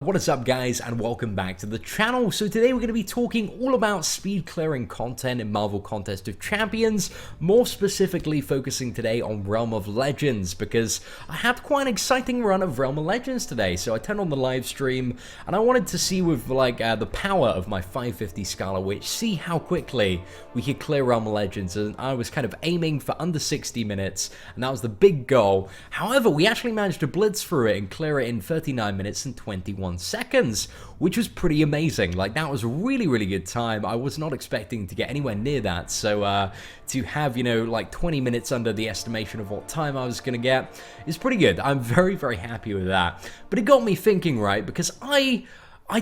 What is up, guys, and welcome back to the channel. So today we're going to be talking all about speed clearing content in Marvel Contest of Champions, more specifically focusing today on Realm of Legends, because I had quite an exciting run of Realm of Legends today. So I turned on the live stream and I wanted to see with the power of my 550 Scala Witch, see how quickly we could clear Realm of Legends, and I was kind of aiming for under 60 minutes, and that was the big goal. However, we actually managed to blitz through it and clear it in 39 minutes and 21 seconds, which was pretty amazing. Like, that was a really good time. I was not expecting to get anywhere near that, so to have, you know, like 20 minutes under the estimation of what time I was gonna get is pretty good. I'm very happy with that. But it got me thinking, right, because I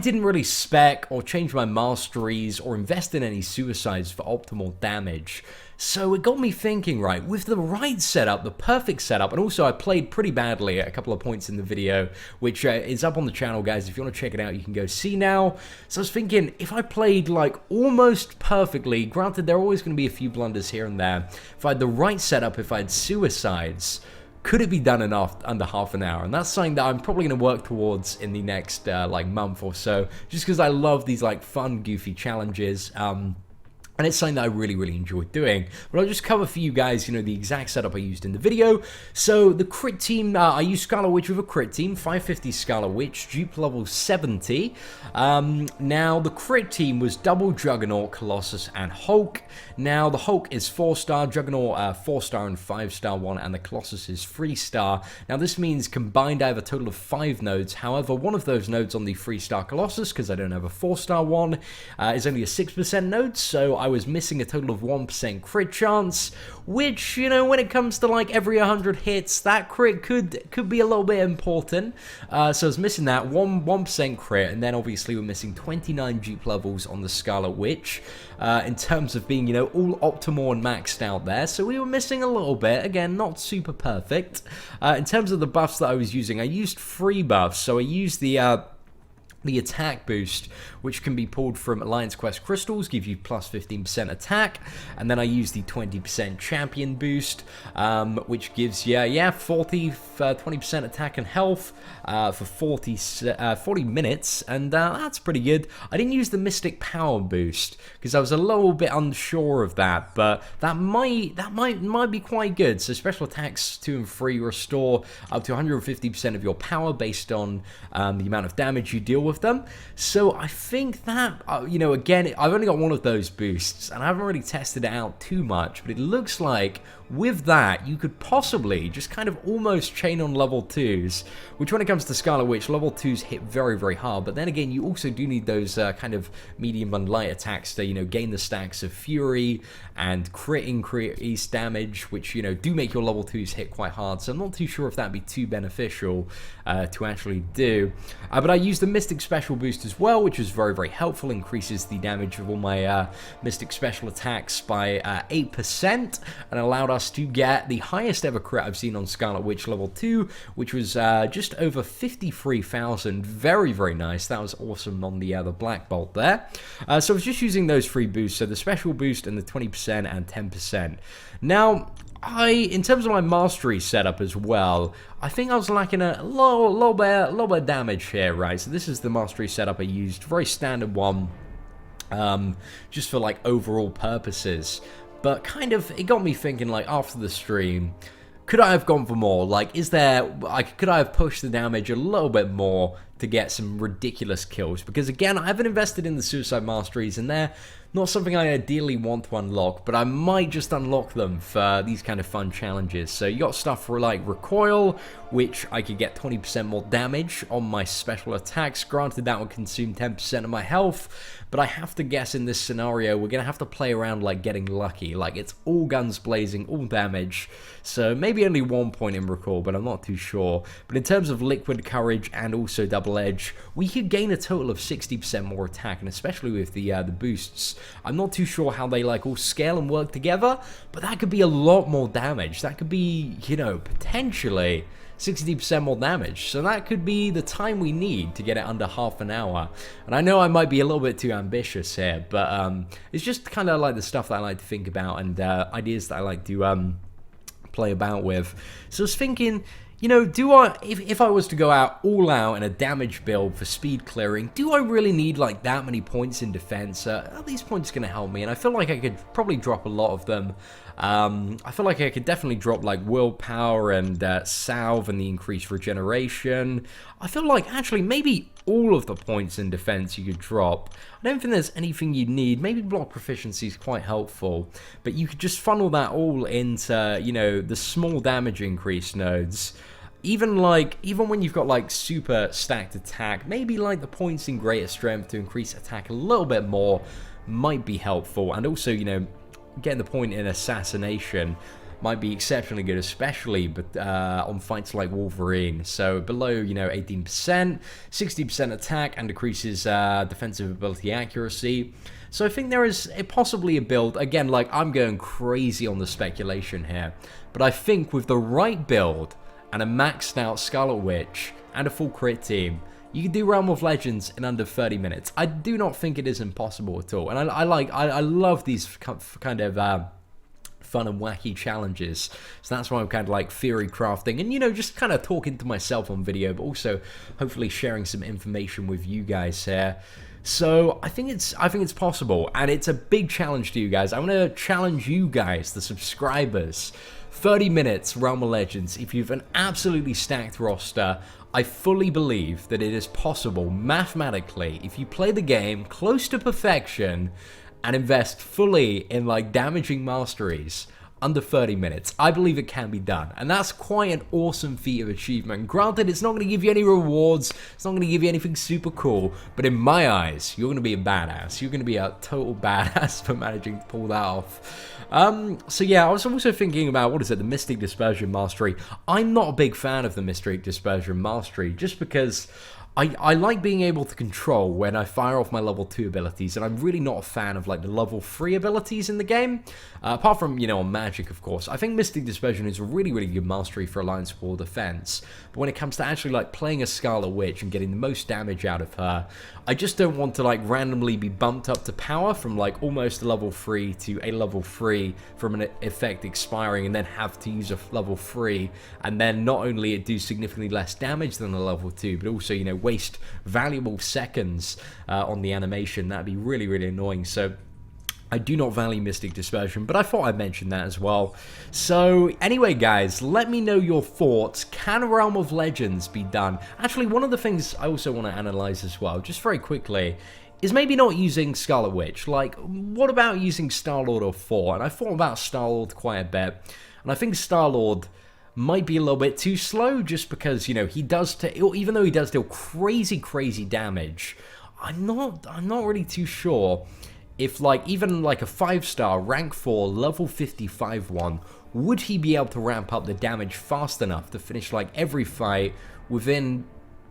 didn't really spec or change my masteries or invest in any suicides for optimal damage. So it got me thinking, right, with the right setup, the perfect setup, and also I played pretty badly at a couple of points in the video, which is up on the channel, guys. If you want to check it out, you can go see now. So I was thinking, if I played like almost perfectly, granted there are always going to be a few blunders here and there, if I had the right setup, if I had suicides, could it be done in under half an hour? And that's something that I'm probably going to work towards in the next like month or so, just because I love these like fun, goofy challenges. And it's something that I really enjoyed doing. But I'll just cover for you guys, you know, the exact setup I used in the video. So the crit team, I used Scala Witch with a crit team, 550 Scala Witch, dupe level 70. Now the crit team was double Juggernaut, Colossus, and Hulk. Now the Hulk is 4-star, Juggernaut 4-star and 5-star one, and the Colossus is 3-star. Now this means combined I have a total of 5 nodes. However, one of those nodes on the 3-star Colossus, because I don't have a 4-star one, is only a 6% node, so I was missing a total of 1% crit chance, which, you know, when it comes to like every 100 hits, that crit could be a little bit important. So I was missing that 1% crit, and then obviously we're missing 29 dupe levels on the Scarlet Witch in terms of being, you know, all optimal and maxed out there. So we were missing a little bit. Again, not super perfect. In terms of the buffs that I was using, I used 3 buffs. So I used the attack boost, which can be pulled from Alliance Quest crystals, give you plus 15% attack, and then I use the 20% champion boost, which gives you 20% attack and health for 40 minutes, and that's pretty good. I didn't use the Mystic Power boost because I was a little bit unsure of that, but that might be quite good. So special attacks 2 and 3 restore up to 150% of your power based on the amount of damage you deal with them. So I think that, you know, again, I've only got one of those boosts, and I haven't really tested it out too much, but it looks like with that, you could possibly just kind of almost chain on level 2s, which when it comes to Scarlet Witch, level 2s hit very hard, but then again, you also do need those kind of medium and light attacks to, you know, gain the stacks of Fury and crit increase damage, which, you know, do make your level 2s hit quite hard, so I'm not too sure if that'd be too beneficial to actually do. But I used the Mystic Special boost as well, which is very helpful, increases the damage of all my Mystic Special attacks by 8%, and allowed us to get the highest ever crit I've seen on Scarlet Witch level 2, which was just over 53,000. Very nice. That was awesome on the Black Bolt there. So I was just using those 3 boosts, so the special boost and the 20% and 10%. Now, in terms of my mastery setup as well, I think I was lacking a little bit of damage here, right? So this is the mastery setup I used, very standard one, just for like overall purposes. But kind of, it got me thinking, like, after the stream, could I have gone for more? Like, could I have pushed the damage a little bit more to get some ridiculous kills? Because again, I haven't invested in the suicide masteries, and they're not something I ideally want to unlock, but I might just unlock them for these kind of fun challenges. So you got stuff for like recoil, which I could get 20% more damage on my special attacks. Granted, that would consume 10% of my health, but I have to guess in this scenario, we're going to have to play around like getting lucky. Like, it's all guns blazing, all damage. So maybe only 1 point in recoil, but I'm not too sure. But in terms of liquid courage and also double edge, we could gain a total of 60% more attack, and especially with the boosts, I'm not too sure how they like all scale and work together, but that could be a lot more damage. That could be, you know, potentially 60% more damage. So that could be the time we need to get it under half an hour. And I know I might be a little bit too ambitious here, but it's just kind of like the stuff that I like to think about and ideas that I like to play about with. So I was thinking, You know, do I, if I was to go out all out in a damage build for speed clearing, do I really need like that many points in defense? Are these points going to help me? And I feel like I could probably drop a lot of them. I feel like I could definitely drop like willpower and salve and the increased regeneration. I feel like actually maybe all of the points in defense you could drop. I don't think there's anything you need. Maybe block proficiency is quite helpful, but you could just funnel that all into, you know, the small damage increase nodes. Even when you've got like super stacked attack, maybe like the points in greater strength to increase attack a little bit more might be helpful. And also, you know, getting the point in assassination might be exceptionally good, especially but on fights like Wolverine. So below, you know, 18%, 60% attack, and decreases defensive ability accuracy. So I think there is possibly a build, again, like I'm going crazy on the speculation here, but I think with the right build and a maxed out Scarlet Witch and a full crit team, you can do Realm of Legends in under 30 minutes. I do not think it is impossible at all, and I love these kind of fun and wacky challenges. So that's why I'm kind of like theory crafting and, you know, just kind of talking to myself on video, but also hopefully sharing some information with you guys here. So I think it's possible, and it's a big challenge to you guys. I'm gonna challenge you guys, the subscribers. 30 minutes Realm of Legends. If you've an absolutely stacked roster, I fully believe that it is possible mathematically if you play the game close to perfection and invest fully in like damaging masteries under 30 minutes. I believe it can be done, and that's quite an awesome feat of achievement. Granted, it's not going to give you any rewards, it's not going to give you anything super cool, but in my eyes, you're going to be a badass. You're going to be a total badass for managing to pull that off. So yeah, I was also thinking about, what is it, the Mystic Dispersion Mastery. I'm not a big fan of the Mystic Dispersion Mastery, just because I like being able to control when I fire off my level 2 abilities, and I'm really not a fan of like the level 3 abilities in the game, apart from, you know, on Magic, of course. I think Mystic Dispersion is a really, really good mastery for Alliance War defense, but when it comes to actually like playing a Scarlet Witch and getting the most damage out of her, I just don't want to like randomly be bumped up to power from like almost a level 3 to a level 3 from an effect expiring, and then have to use a level 3, and then not only it do significantly less damage than a level 2, but also, you know, waste valuable seconds on the animation. That'd be really, really annoying. So I do not value Mystic Dispersion, but I thought I'd mention that as well. So anyway, guys, let me know your thoughts. Can Realm of Legends be done? Actually, one of the things I also want to analyze as well, just very quickly, is maybe not using Scarlet Witch. Like, what about using Star-Lord or 4? And I thought about Star-Lord quite a bit, and I think Star-Lord might be a little bit too slow, just because, you know, he does, even though he does deal crazy damage, I'm not really too sure if like even like a 5-star rank 4 level 55 one, would he be able to ramp up the damage fast enough to finish like every fight within,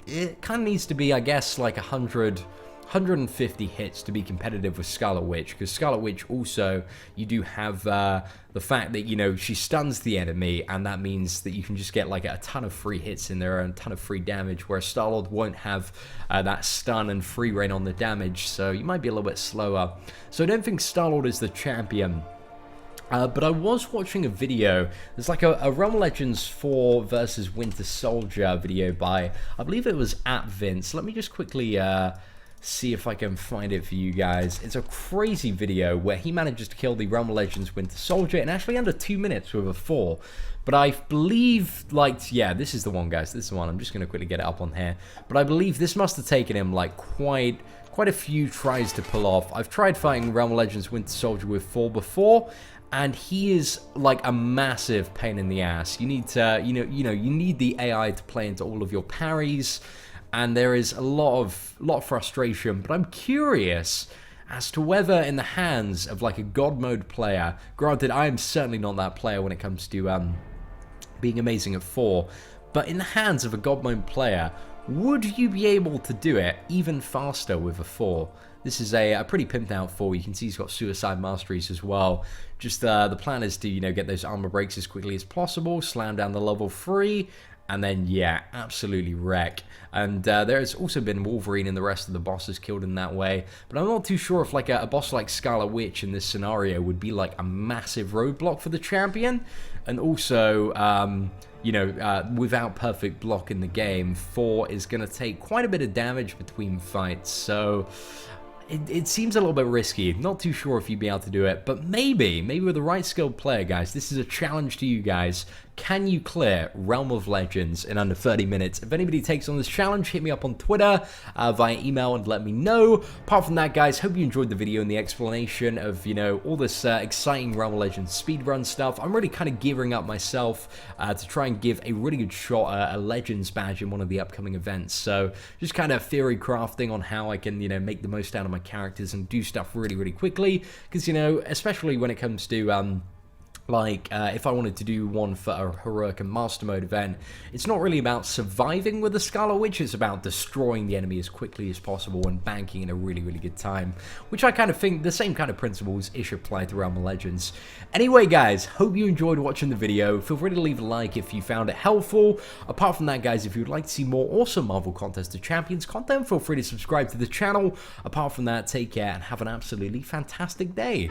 it kind of needs to be, I guess, like 150 hits to be competitive with Scarlet Witch, because Scarlet Witch also, you do have the fact that, you know, she stuns the enemy, and that means that you can just get like a ton of free hits in there and a ton of free damage, whereas Star-Lord won't have that stun and free reign on the damage, so you might be a little bit slower. So I don't think Star-Lord is the champion. But I was watching a video, there's like a Realm of Legends 4 versus Winter Soldier video by, I believe it was @Vince. Let me just quickly see if I can find it for you guys. It's a crazy video where he manages to kill the Realm of Legends Winter Soldier in actually under 2 minutes with a 4. But I believe, like, yeah, this is the one, guys. This is the one. I'm just going to quickly get it up on here. But I believe this must have taken him, like, quite a few tries to pull off. I've tried fighting Realm of Legends Winter Soldier with 4 before, and he is like a massive pain in the ass. You need to, you need the AI to play into all of your parries, and there is a lot of frustration. But I'm curious as to whether in the hands of like a God mode player, granted I am certainly not that player when it comes to being amazing at 4, but in the hands of a God mode player, would you be able to do it even faster with a 4? This is a pretty pimped out 4. You can see he's got suicide masteries as well. Just the plan is to, get those armor breaks as quickly as possible, slam down the level 3, and then, yeah, absolutely wreck. And there's also been Wolverine and the rest of the bosses killed in that way. But I'm not too sure if like a boss like Scarlet Witch in this scenario would be like a massive roadblock for the champion. And also, you know, without perfect block in the game, 4 is going to take quite a bit of damage between fights, so it seems a little bit risky. Not too sure if you'd be able to do it, but maybe with the right skilled player, guys. This is a challenge to you guys. Can you clear Realm of Legends in under 30 minutes? If anybody takes on this challenge, hit me up on Twitter via email and let me know. Apart from that, guys, hope you enjoyed the video and the explanation of, you know, all this exciting Realm of Legends speedrun stuff. I'm really kind of gearing up myself to try and give a really good shot at a Legends badge in one of the upcoming events. So just kind of theory crafting on how I can, you know, make the most out of my characters and do stuff really quickly. Because, you know, especially when it comes to if I wanted to do one for a Heroic and Master Mode event, it's not really about surviving with the Scarlet Witch, it's about destroying the enemy as quickly as possible and banking in a really good time, which I kind of think the same kind of principles should apply to Realm of Legends. Anyway, guys, hope you enjoyed watching the video. Feel free to leave a like if you found it helpful. Apart from that, guys, if you'd like to see more awesome Marvel Contest of Champions content, feel free to subscribe to the channel. Apart from that, take care and have an absolutely fantastic day.